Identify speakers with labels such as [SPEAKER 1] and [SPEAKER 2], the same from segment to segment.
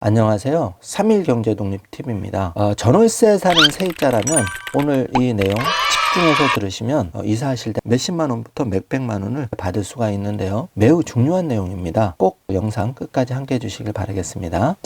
[SPEAKER 1] 안녕하세요. 3일 경제독립TV입니다. 전월세 사는 세입자라면 오늘 이 내용 집중해서 들으시면 이사하실 때 몇십만 원부터 몇백만 원을 받을 수가 있는데요. 매우 중요한 내용입니다. 꼭 영상 끝까지 함께 해주시길 바라겠습니다.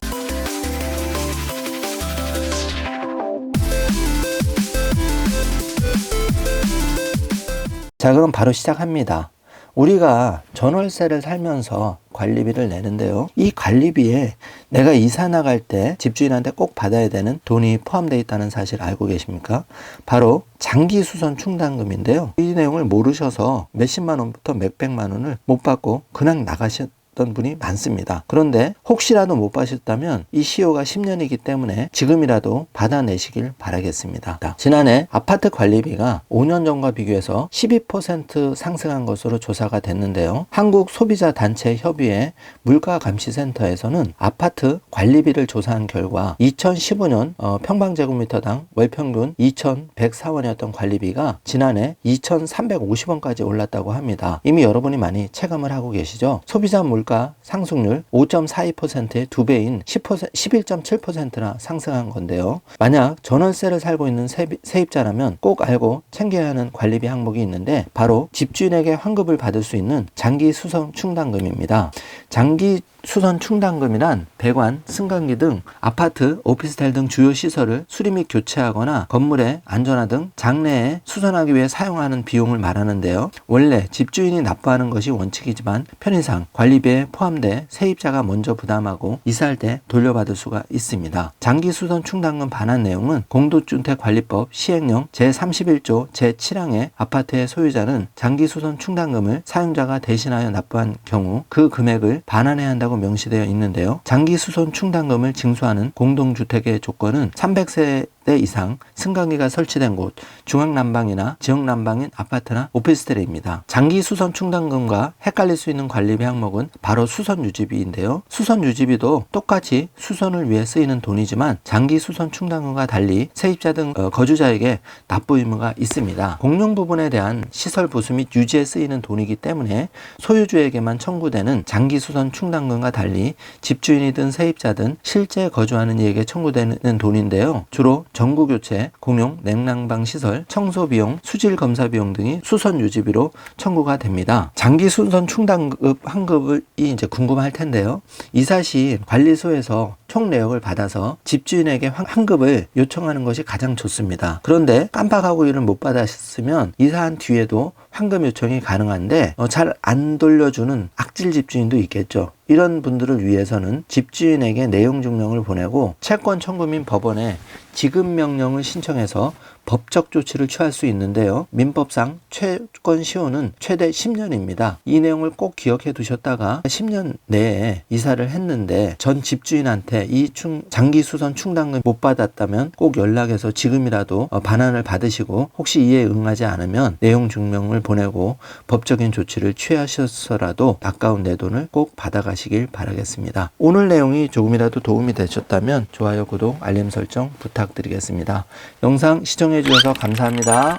[SPEAKER 1] 자, 그럼 바로 시작합니다. 우리가 전월세를 살면서 관리비를 내는데요. 이 관리비에 내가 이사 나갈 때 집주인한테 꼭 받아야 되는 돈이 포함되어 있다는 사실 알고 계십니까? 바로 장기수선 충당금인데요. 이 내용을 모르셔서 몇십만 원부터 몇백만 원을 못 받고 그냥 나가셨던 분이 많습니다. 그런데 혹시라도 못 받으셨다면 이 시효가 10년이기 때문에 지금이라도 받아내시길 바라겠습니다. 지난해 아파트 관리비가 5년 전과 비교해서 12% 상승한 것으로 조사가 됐는데요. 한국소비자단체협의회 물가감시센터에서는 아파트 관리비를 조사한 결과 2015년 평방제곱미터당 월평균 2,104원이었던 관리비가 지난해 2,350원까지 올랐다고 합니다. 이미 여러분이 많이 체감을 하고 계시죠? 소비자 물가 상승률 5.42%의 2배인 11.7%나 상승한 건데요. 만약 전월세를 살고 있는 세입자라면 꼭 알고 챙겨야 하는 관리비 항목이 있는데 바로 집주인에게 환급을 받을 수 있는 장기수선 충당금입니다. 장기 수선 충당금이란 배관, 승강기 등 아파트, 오피스텔 등 주요 시설을 수리 및 교체하거나 건물의 안전화 등 장래에 수선하기 위해 사용하는 비용을 말하는데요. 원래 집주인이 납부하는 것이 원칙이지만 편의상 관리비에 포함돼 세입자가 먼저 부담하고 이사할 때 돌려받을 수가 있습니다. 장기 수선 충당금 반환 내용은 공동주택관리법 시행령 제31조 제7항의 아파트의 소유자는 장기 수선 충당금을 사용자가 대신하여 납부한 경우 그 금액을 반환해야 한다고 명시되어 있는데요. 장기 수선 충당금을 징수하는 공동주택의 조건은 300세대 이상 승강기가 설치된 곳, 중앙난방이나 지역난방인 아파트나 오피스텔입니다. 장기 수선 충당금과 헷갈릴 수 있는 관리비 항목은 바로 수선 유지비인데요. 수선 유지비도 똑같이 수선을 위해 쓰이는 돈이지만 장기 수선 충당금과 달리 세입자 등 거주자에게 납부 의무가 있습니다. 공용 부분에 대한 시설 보수 및 유지에 쓰이는 돈이기 때문에 소유주에게만 청구되는 장기 수선 충당금과 달리 집주인이든 세입자든 실제 거주하는 이에게 청구되는 돈인데요. 주로 전구교체, 공용, 냉난방 시설, 청소비용, 수질검사비용 등이 수선 유지비로 청구가 됩니다. 장기 수선 충당금 환급이 이제 궁금할 텐데요. 이사 시 관리소에서 총 내역을 받아서 집주인에게 환급을 요청하는 것이 가장 좋습니다. 그런데 깜빡하고 이를 못 받았으면 이사한 뒤에도 환급 요청이 가능한데 잘 안 돌려주는 악질 집주인도 있겠죠. 이런 분들을 위해서는 집주인에게 내용 증명을 보내고 채권 청구 및 법원에 지급 명령을 신청해서 법적 조치를 취할 수 있는데요. 민법상 채권 시효는 최대 10년입니다. 이 내용을 꼭 기억해 두셨다가 10년 내에 이사를 했는데 전 집주인한테 이 장기 수선 충당금 못 받았다면 꼭 연락해서 지금이라도 반환을 받으시고 혹시 이에 응하지 않으면 내용 증명을 보내고 법적인 조치를 취하셔서라도 아까운 내 돈을 꼭 받아가시길 바라겠습니다. 오늘 내용이 조금이라도 도움이 되셨다면 좋아요, 구독, 알림 설정 부탁드리겠습니다. 영상 시청해 주셔서 감사합니다.